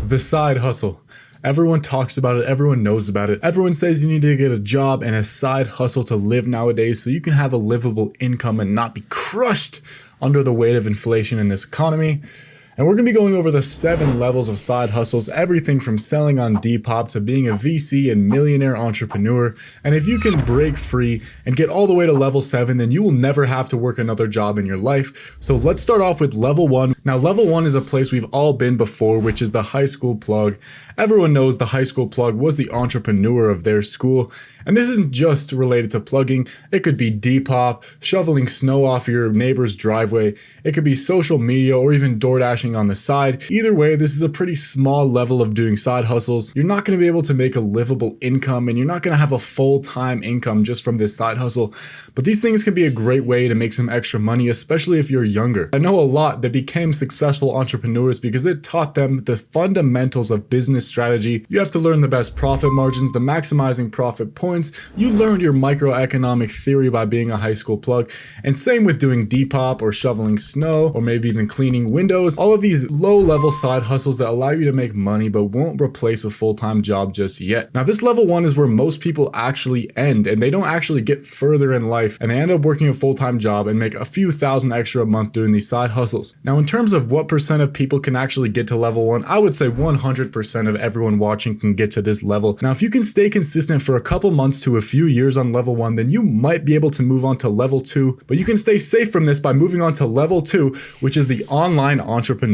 The side hustle. Everyone talks about it, everyone knows about it. Everyone says you need to get a job and a side hustle to live nowadays so you can have a livable income and not be crushed under the weight of inflation in this economy. And we're going to be going over the 7 levels of side hustles, everything from selling on Depop to being a VC and millionaire entrepreneur. And if you can break free and get all the way to level 7, then you will never have to work another job in your life. So let's start off with level 1. Now, level 1 is a place we've all been before, which is the high school plug. Everyone knows the high school plug was the entrepreneur of their school. And this isn't just related to plugging. It could be Depop, shoveling snow off your neighbor's driveway. It could be social media or even DoorDash on the side. Either way, this is a pretty small level of doing side hustles. You're not going to be able to make a livable income and you're not going to have a full-time income just from this side hustle. But these things can be a great way to make some extra money, especially if you're younger. I know a lot that became successful entrepreneurs because it taught them the fundamentals of business strategy. You have to learn the best profit margins, the maximizing profit points. You learned your microeconomic theory by being a high school plug. And same with doing Depop or shoveling snow or maybe even cleaning windows. All of these low-level side hustles that allow you to make money but won't replace a full-time job just yet. Now, this level 1 is where most people actually end and they don't actually get further in life and they end up working a full-time job and make a few thousand extra a month doing these side hustles. Now, in terms of what percent of people can actually get to level 1, I would say 100% of everyone watching can get to this level. Now, if you can stay consistent for a couple months to a few years on level 1, then you might be able to move on to level 2, but you can stay safe from this by moving on to level 2, which is the online entrepreneur.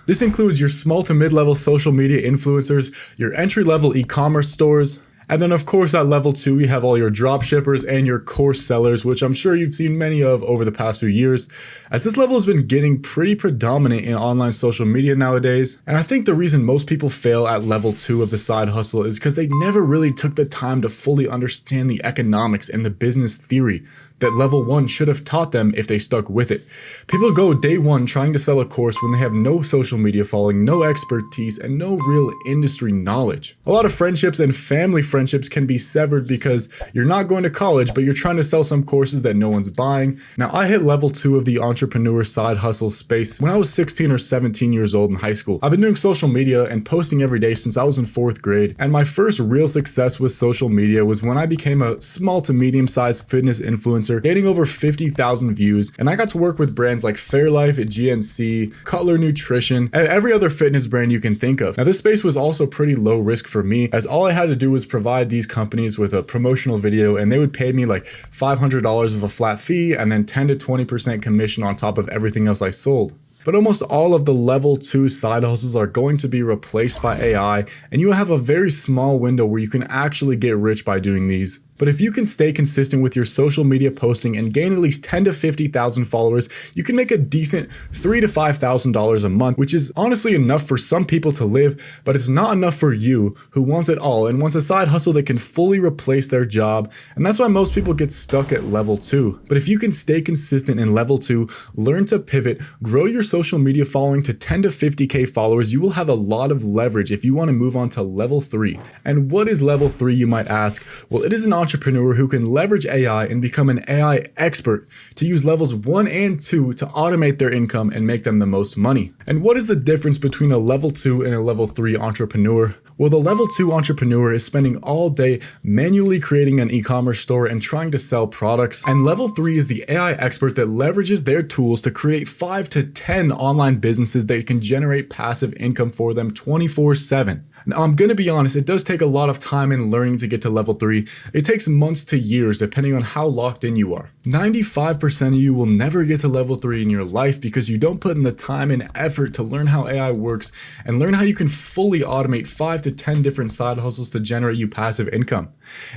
This includes your small to mid-level social media influencers, your entry-level e-commerce stores, and then of course at level 2 we have all your drop shippers and your course sellers, which I'm sure you've seen many of over the past few years, as this level has been getting pretty predominant in online social media nowadays. And I think the reason most people fail at level 2 of the side hustle is because they never really took the time to fully understand the economics and the business theory that level 1 should have taught them if they stuck with it. People go day 1 trying to sell a course when they have no social media following, no expertise, and no real industry knowledge. A lot of friendships and family friendships can be severed because you're not going to college, but you're trying to sell some courses that no one's buying. Now, I hit level 2 of the entrepreneur side hustle space when I was 16 or 17 years old in high school. I've been doing social media and posting every day since I was in 4th grade, and my first real success with social media was when I became a small to medium-sized fitness influencer, getting over 50,000 views, and I got to work with brands like Fairlife, GNC, Cutler Nutrition, and every other fitness brand you can think of. Now, this space was also pretty low risk for me, as all I had to do was provide these companies with a promotional video, and they would pay me like $500 of a flat fee and then 10 to 20% commission on top of everything else I sold. But almost all of the level 2 side hustles are going to be replaced by AI, and you have a very small window where you can actually get rich by doing these. But if you can stay consistent with your social media posting and gain at least 10 to 50,000 followers, you can make a decent $3,000 to $5,000 a month, which is honestly enough for some people to live, but it's not enough for you who wants it all and wants a side hustle that can fully replace their job. And that's why most people get stuck at level 2. But if you can stay consistent in level 2, learn to pivot, grow your social media following to 10 to 50K followers, you will have a lot of leverage if you want to move on to level 3. And what is level 3, you might ask? Well, it is an entrepreneur who can leverage AI and become an AI expert to use levels 1 and 2 to automate their income and make them the most money. And what is the difference between a level 2 and a level 3 entrepreneur? Well, the level 2 entrepreneur is spending all day manually creating an e-commerce store and trying to sell products. And level 3 is the AI expert that leverages their tools to create 5 to 10 online businesses that can generate passive income for them 24/7. Now, I'm going to be honest, it does take a lot of time and learning to get to level 3. It takes months to years depending on how locked in you are. 95% of you will never get to level 3 in your life because you don't put in the time and effort to learn how AI works and learn how you can fully automate 5 to 10 different side hustles to generate you passive income.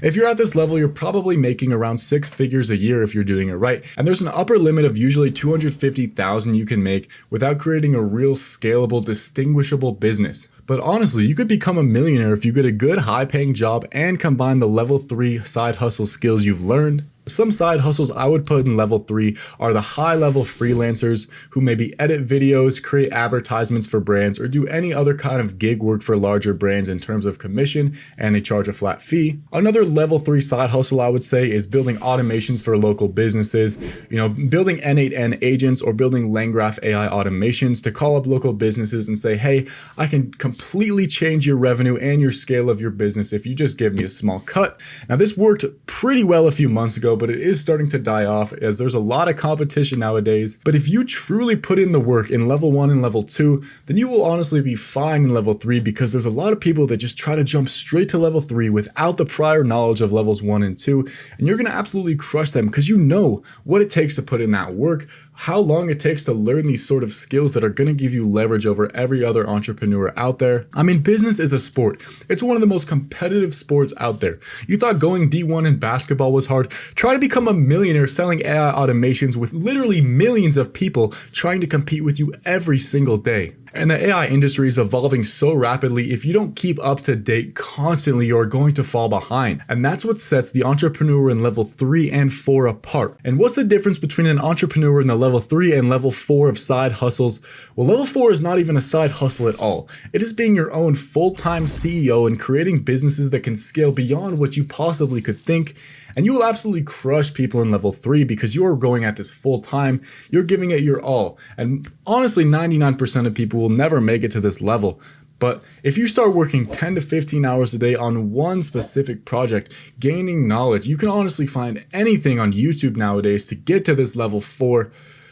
If you're at this level, you're probably making around 6 figures a year if you're doing it right. And there's an upper limit of usually $250,000 you can make without creating a real scalable, distinguishable business. But honestly, you could become a millionaire if you get a good high-paying job and combine the level 3 side hustle skills you've learned. Some side hustles I would put in level 3 are the high level freelancers who maybe edit videos, create advertisements for brands, or do any other kind of gig work for larger brands in terms of commission, and they charge a flat fee. Another level 3 side hustle I would say is building automations for local businesses, building N8N agents or building LangGraph AI automations to call up local businesses and say, hey, I can completely change your revenue and your scale of your business if you just give me a small cut. Now this worked pretty well a few months ago, but it is starting to die off as there's a lot of competition nowadays. But if you truly put in the work in level 1 and level 2, then you will honestly be fine in level 3, because there's a lot of people that just try to jump straight to level 3 without the prior knowledge of levels 1 and 2, and you're going to absolutely crush them because you know what it takes to put in that work, how long it takes to learn these sort of skills that are going to give you leverage over every other entrepreneur out there. I mean, business is a sport. It's one of the most competitive sports out there. You thought going D1 in basketball was hard? Try to become a millionaire selling AI automations with literally millions of people trying to compete with you every single day. And the AI industry is evolving so rapidly, if you don't keep up to date constantly, you're going to fall behind. And that's what sets the entrepreneur in level 3 and 4 apart. And what's the difference between an entrepreneur in the level 3 and level 4 of side hustles? Well, level 4 is not even a side hustle at all. It is being your own full-time CEO and creating businesses that can scale beyond what you possibly could think. And you will absolutely crush people in level 3 because you are going at this full time. You're giving it your all. And honestly, 99% of people will never make it to this level. But if you start working 10 to 15 hours a day on one specific project, gaining knowledge, you can honestly find anything on YouTube nowadays to get to this level 4.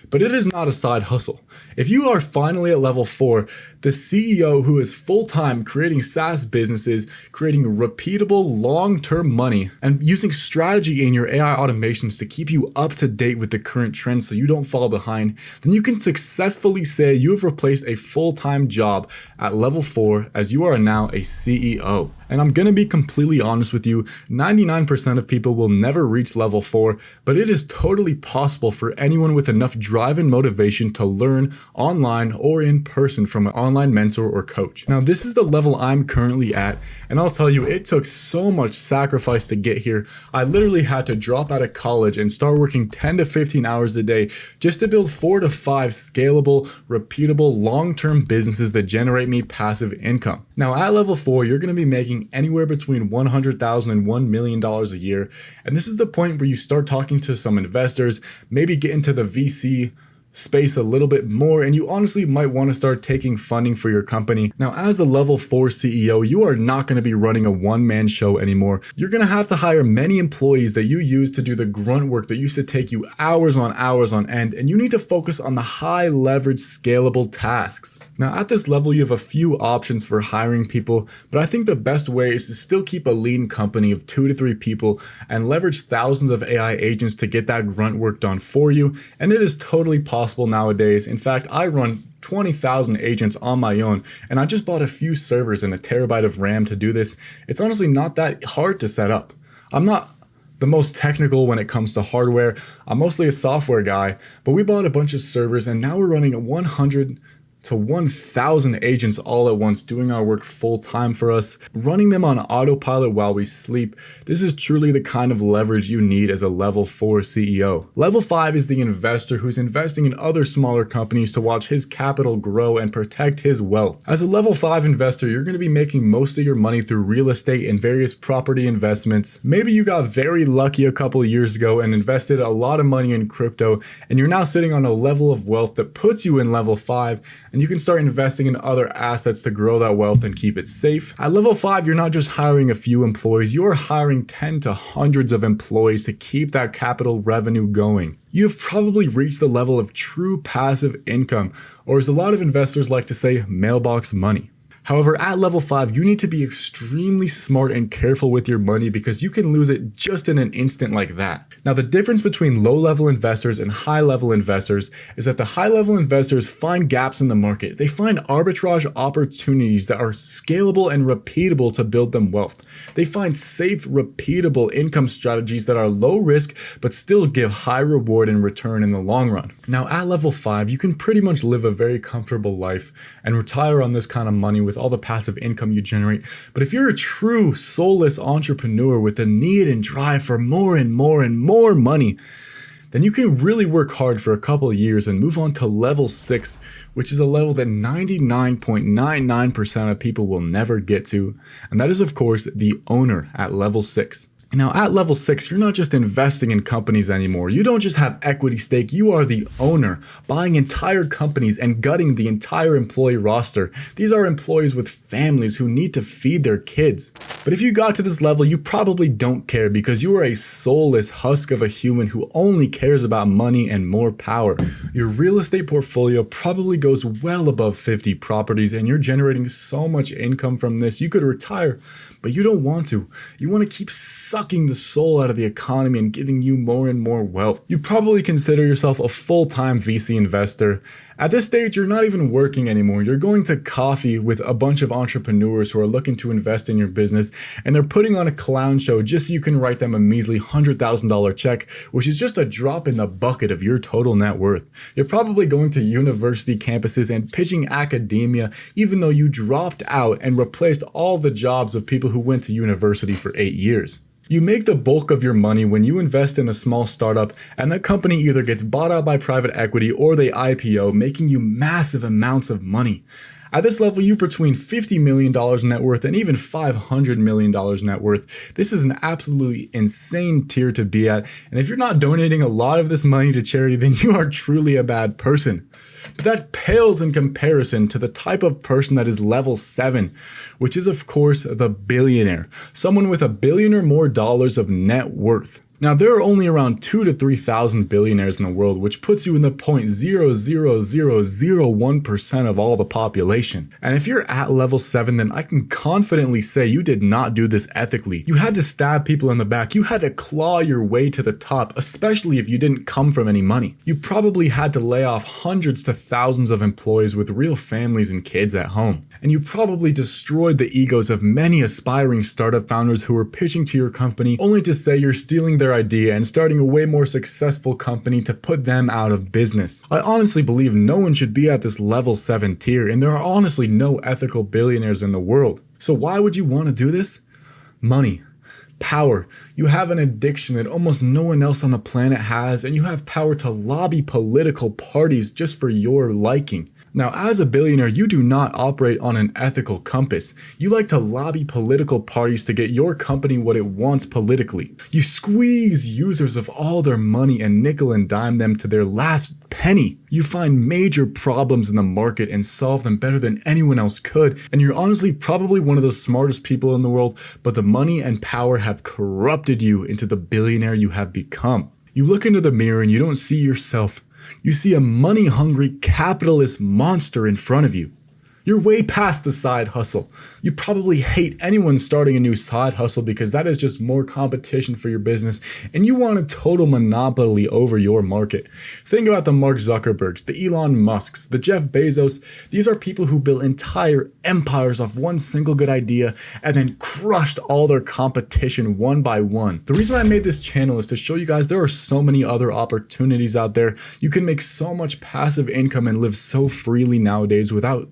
But it is not a side hustle. If you are finally at level 4, the CEO who is full-time creating SaaS businesses, creating repeatable long-term money, and using strategy in your AI automations to keep you up to date with the current trends so you don't fall behind, then you can successfully say you have replaced a full-time job at level 4 as you are now a CEO. And I'm gonna be completely honest with you, 99% of people will never reach level 4, but it is totally possible for anyone with enough drive and motivation to learn online or in person from an online mentor or coach. Now, this is the level I'm currently at, and I'll tell you, it took so much sacrifice to get here. I literally had to drop out of college and start working 10 to 15 hours a day just to build 4 to 5 scalable, repeatable, long-term businesses that generate me passive income. Now, at level 4, you're gonna be making anywhere between $100,000 and $1 million a year. And this is the point where you start talking to some investors, maybe get into the VC space a little bit more, and you honestly might want to start taking funding for your company. Now, as a level 4 CEO, you are not going to be running a one-man show anymore. You're going to have to hire many employees that you use to do the grunt work that used to take you hours on end, and you need to focus on the high leverage scalable tasks. Now, at this level, you have a few options for hiring people, but I think the best way is to still keep a lean company of 2 to 3 people and leverage thousands of AI agents to get that grunt work done for you. And it is totally possible nowadays. In fact, I run 20,000 agents on my own, and I just bought a few servers and a terabyte of RAM to do this. It's honestly not that hard to set up. I'm not the most technical when it comes to hardware. I'm mostly a software guy, but we bought a bunch of servers and now we're running 100 to 1,000 agents all at once doing our work full time for us, running them on autopilot while we sleep. This is truly the kind of leverage you need as a level 4 CEO. Level 5 is the investor who's investing in other smaller companies to watch his capital grow and protect his wealth. As a level 5 investor, you're going to be making most of your money through real estate and various property investments. Maybe you got very lucky a couple of years ago and invested a lot of money in crypto, and you're now sitting on a level of wealth that puts you in level 5, and you can start investing in other assets to grow that wealth and keep it safe. At level 5, you're not just hiring a few employees, you are hiring 10 to hundreds of employees to keep that capital revenue going. You've probably reached the level of true passive income, or as a lot of investors like to say, mailbox money. However, at level 5, you need to be extremely smart and careful with your money because you can lose it just in an instant like that. Now, the difference between low-level investors and high-level investors is that the high-level investors find gaps in the market. They find arbitrage opportunities that are scalable and repeatable to build them wealth. They find safe, repeatable income strategies that are low risk but still give high reward and return in the long run. Now, at level 5, you can pretty much live a very comfortable life and retire on this kind of money with worth, all the passive income you generate. But if you're a true soulless entrepreneur with a need and drive for more and more and more money, then you can really work hard for a couple of years and move on to level 6, which is a level that 99.99% of people will never get to. And that is, of course, the owner at level 6. Now, at level 6, you're not just investing in companies anymore. You don't just have equity stake. You are the owner, buying entire companies and gutting the entire employee roster. These are employees with families who need to feed their kids. But if you got to this level, you probably don't care because you are a soulless husk of a human who only cares about money and more power. Your real estate portfolio probably goes well above 50 properties and you're generating so much income from this, you could retire, but you don't want to. You want to keep sucking the soul out of the economy and giving you more and more wealth. You probably consider yourself a full-time VC investor. At this stage, you're not even working anymore. You're going to coffee with a bunch of entrepreneurs who are looking to invest in your business, and they're putting on a clown show just so you can write them a measly $100,000 check, which is just a drop in the bucket of your total net worth. You're probably going to university campuses and pitching academia, even though you dropped out and replaced all the jobs of people who went to university for 8 years. You make the bulk of your money when you invest in a small startup and that company either gets bought out by private equity or they IPO, making you massive amounts of money. At this level, you're between $50 million net worth and even $500 million net worth. This is an absolutely insane tier to be at. And if you're not donating a lot of this money to charity, then you are truly a bad person. But that pales in comparison to the type of person that is level 7, which is of course the billionaire, someone with $1 billion or more of net worth. Now, there are only around 2,000 to 3,000 billionaires in the world, which puts you in the 0.00001% of all the population. And if you're at level 7, then I can confidently say you did not do this ethically. You had to stab people in the back. You had to claw your way to the top, especially if you didn't come from any money. You probably had to lay off hundreds to thousands of employees with real families and kids at home. And you probably destroyed the egos of many aspiring startup founders who were pitching to your company only to say you're stealing their idea and starting a way more successful company to put them out of business. I honestly believe no one should be at this level 7 tier, and there are honestly no ethical billionaires in the world. So why would you want to do this? Money. Power. You have an addiction that almost no one else on the planet has, and you have power to lobby political parties just for your liking. Now, as a billionaire, you do not operate on an ethical compass. You like to lobby political parties to get your company what it wants politically. You squeeze users of all their money and nickel and dime them to their last penny. You find major problems in the market and solve them better than anyone else could, and you're honestly probably one of the smartest people in the world, but the money and power have corrupted you into the billionaire you have become. You look into the mirror and you don't see yourself. You see a money-hungry capitalist monster in front of you. You're way past the side hustle. You probably hate anyone starting a new side hustle because that is just more competition for your business, and you want a total monopoly over your market. Think about the Mark Zuckerbergs, the Elon Musks, the Jeff Bezos. These are people who built entire empires off one single good idea and then crushed all their competition one by one. The reason I made this channel is to show you guys there are so many other opportunities out there. You can make so much passive income and live so freely nowadays without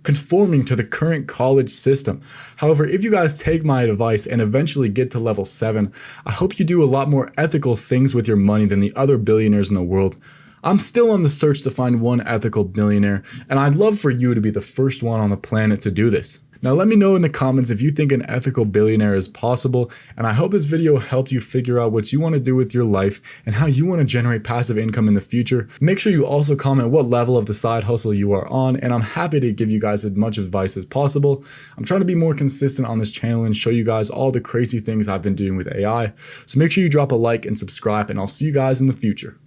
conforming to the current college system. However, if you guys take my advice and eventually get to level 7, I hope you do a lot more ethical things with your money than the other billionaires in the world. I'm still on the search to find one ethical billionaire, and I'd love for you to be the first one on the planet to do this. Now let me know in the comments if you think an ethical billionaire is possible, and I hope this video helped you figure out what you want to do with your life and how you want to generate passive income in the future. Make sure you also comment what level of the side hustle you are on, and I'm happy to give you guys as much advice as possible. I'm trying to be more consistent on this channel and show you guys all the crazy things I've been doing with AI. So make sure you drop a like and subscribe, and I'll see you guys in the future.